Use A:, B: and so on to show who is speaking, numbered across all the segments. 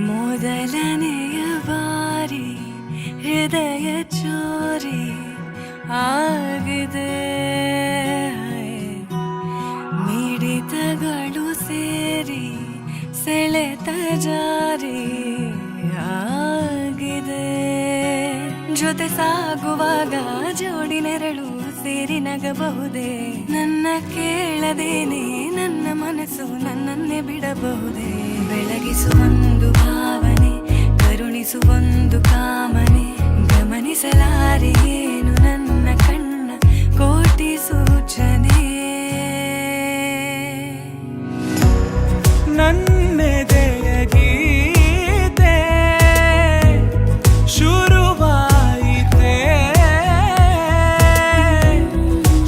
A: ಮೊದಲನೆಯ ಬಾರಿ ಹೃದಯ ಚೋರಿ ಆಗಿದೆ, ಮಿಡಿತಗಳು ಸೇರಿ ಸೆಳೆತ ಜಾರಿ ಆಗಿದೆ. ಜೊತೆ ಸಾಗುವಾಗ ಜೋಡಿ ನೆರಳು ಸೇರಿ ನಗಬಹುದೇ, ನನ್ನ ಕೇಳದೇನೆ ನನ್ನ ಮನಸ್ಸು ನನ್ನನ್ನೇ ಬಿಡಬಹುದೇ. ಬೆಳಗಿಸುವೊಂದು ಭಾವನೆ, ಕರುಣಿಸುವೊಂದು ಕಾಮನೆ, ಗಮನಿಸಲಾರೆ ಏನು ನನ್ನ ಕಣ್ಣ ಕೋಟಿ ಸೂಚನೆ. ನನ್ನೆದೆಯ ಗೀತೆ ಶುರುವಾಯಿತೆ,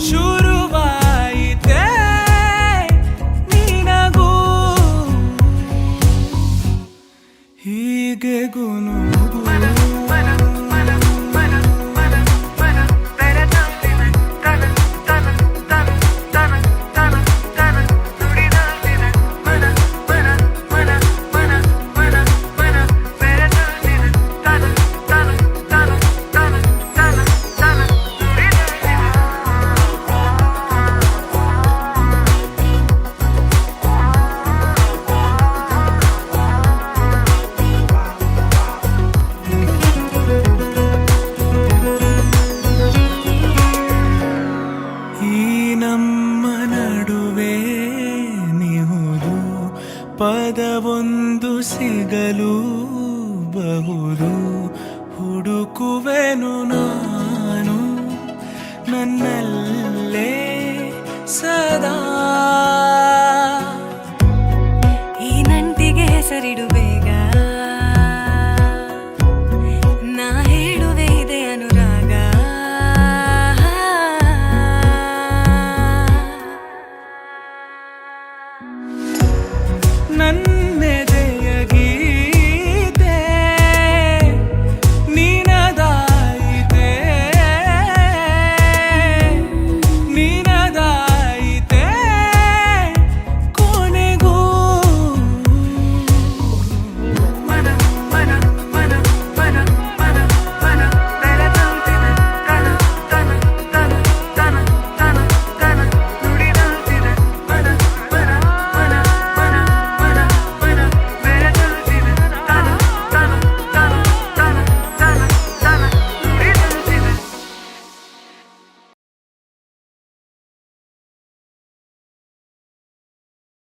A: ಶುರುವಾಯಿತೆ ನಿನಗೂ ಹೀಗೆ ಗುನುಗು. ನಮ್ಮ ನಡುವೆ ನಿಹುದು ಪದವೊಂದು ಸಿಗಲು ಬಹುದು, ಹುಡುಕುವೆನು ನಾನು ನನ್ನಲ್ಲೇ ಸದಾ.